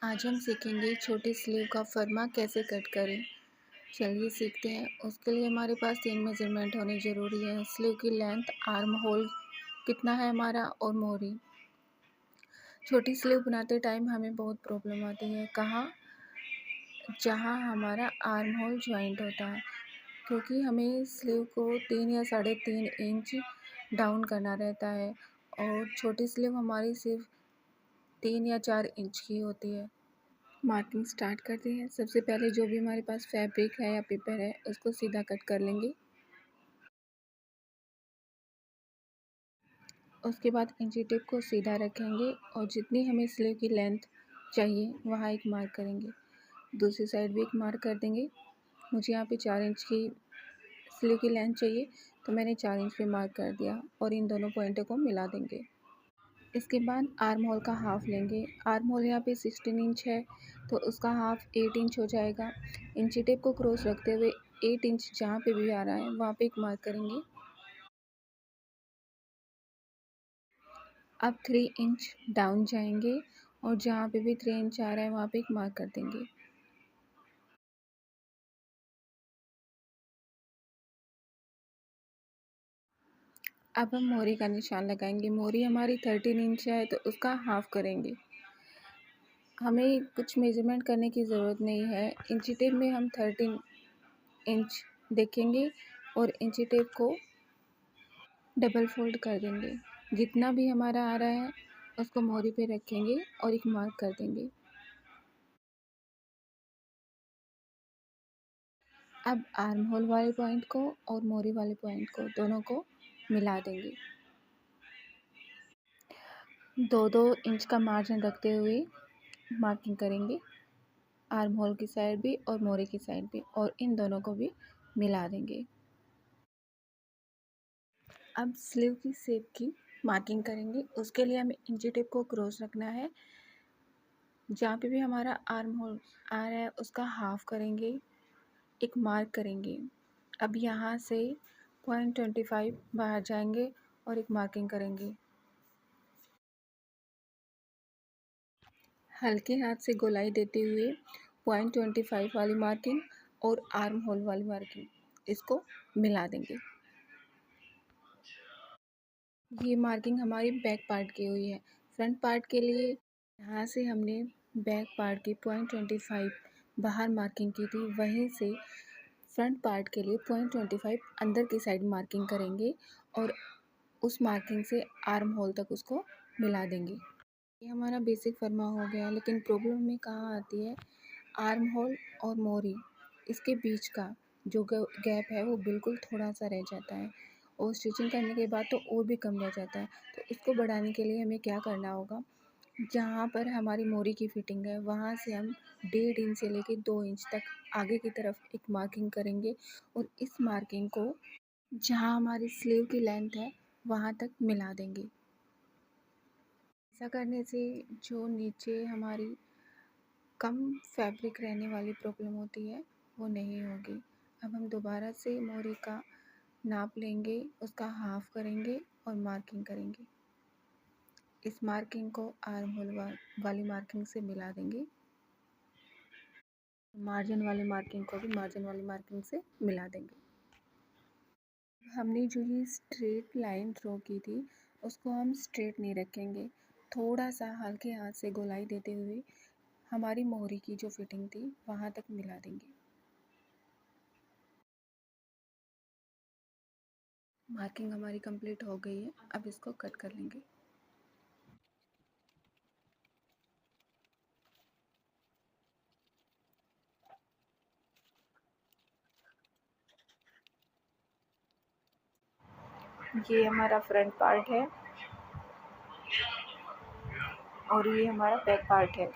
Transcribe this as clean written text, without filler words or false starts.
आज हम सीखेंगे छोटी स्लीव का फर्मा कैसे कट करें। चलिए सीखते हैं। उसके लिए हमारे पास 3 मेजरमेंट होने ज़रूरी है। स्लीव की लेंथ, आर्म होल कितना है हमारा और मोहरी। छोटी स्लीव बनाते टाइम हमें बहुत प्रॉब्लम आती है। कहाँ? जहाँ हमारा आर्म होल जॉइंट होता है, क्योंकि हमें स्लीव को 3 या 3.5 इंच डाउन करना रहता है और छोटी स्लीव हमारी सिर्फ 3 या 4 इंच की होती है। मार्किंग स्टार्ट करते हैं। सबसे पहले जो भी हमारे पास फैब्रिक है या पेपर है उसको सीधा कट कर लेंगे। उसके बाद इंची टेप को सीधा रखेंगे और जितनी हमें स्लीव की लेंथ चाहिए वहाँ एक मार्क करेंगे। दूसरी साइड भी एक मार्क कर देंगे। मुझे यहाँ पे 4 इंच की स्लीव की लेंथ चाहिए तो मैंने 4 इंच पे मार्क कर दिया और इन दोनों पॉइंटों को मिला देंगे। इसके बाद आर्म होल का हाफ लेंगे। आर्म होल यहाँ पे 16 इंच है तो उसका हाफ 8 इंच हो जाएगा। इंची टेप को क्रॉस रखते हुए 8 इंच जहाँ पे भी आ रहा है वहाँ पे एक मार्क करेंगे। अब 3 इंच डाउन जाएंगे और जहाँ पे भी 3 इंच आ रहा है वहाँ पे एक मार्क कर देंगे। अब हम मोहरी का निशान लगाएंगे। मोहरी हमारी 13 इंच है तो उसका हाफ करेंगे। हमें कुछ मेजरमेंट करने की ज़रूरत नहीं है। इंची टेप में हम 13 इंच देखेंगे और इंची टेप को डबल फोल्ड कर देंगे। जितना भी हमारा आ रहा है उसको मोहरी पे रखेंगे और एक मार्क कर देंगे। अब आर्म होल वाले पॉइंट को और मोहरी वाले पॉइंट को दोनों को मिला देंगे। 2-2 इंच का मार्जिन रखते हुए मार्किंग करेंगे, आर्म होल की साइड भी और मोहरी की साइड भी, और इन दोनों को भी मिला देंगे। अब स्लीव की शेप की मार्किंग करेंगे। उसके लिए हमें इंची टेप को क्रॉस रखना है। जहाँ पे भी हमारा आर्म होल आ रहा है उसका हाफ करेंगे, एक मार्क करेंगे। अब यहाँ से 0.25 बाहर जाएंगे और एक मार्किंग करेंगे। हल्के हाथ से गोलाई देते हुए 0.25 वाली मार्किंग और आर्म होल वाली मार्किंग इसको मिला देंगे। ये मार्किंग हमारी बैक पार्ट की हुई है। फ्रंट पार्ट के लिए यहाँ से हमने बैक पार्ट की 0.25 बाहर मार्किंग की थी, वहीं से फ्रंट पार्ट के लिए 0.25 अंदर की साइड मार्किंग करेंगे और उस मार्किंग से आर्म होल तक उसको मिला देंगे। ये हमारा बेसिक फर्मा हो गया, लेकिन प्रॉब्लम हमें कहाँ आती है? आर्म होल और मोहरी इसके बीच का जो गैप है वो बिल्कुल थोड़ा सा रह जाता है और स्टिचिंग करने के बाद तो और भी कम रह जाता है। तो इसको बढ़ाने के लिए हमें क्या करना होगा? जहाँ पर हमारी मोहरी की फिटिंग है वहाँ से हम 1.5 इंच से लेके 2 इंच तक आगे की तरफ एक मार्किंग करेंगे और इस मार्किंग को जहाँ हमारी स्लीव की लेंथ है वहाँ तक मिला देंगे। ऐसा करने से जो नीचे हमारी कम फैब्रिक रहने वाली प्रॉब्लम होती है वो नहीं होगी। अब हम दोबारा से मोहरी का नाप लेंगे, उसका हाफ करेंगे और मार्किंग करेंगे। इस मार्किंग को आर्म होल वाली मार्किंग से मिला देंगे। मार्जिन वाली मार्किंग को भी मार्जिन वाली मार्किंग से मिला देंगे। हमने जो ये स्ट्रेट लाइन ड्रॉ की थी उसको हम स्ट्रेट नहीं रखेंगे। थोड़ा सा हल्के हाथ से गोलाई देते हुए हमारी मोहरी की जो फिटिंग थी वहाँ तक मिला देंगे। मार्किंग हमारी कंप्लीट हो गई है। अब इसको कट कर लेंगे। ये हमारा फ्रंट पार्ट है और ये हमारा बैक पार्ट है।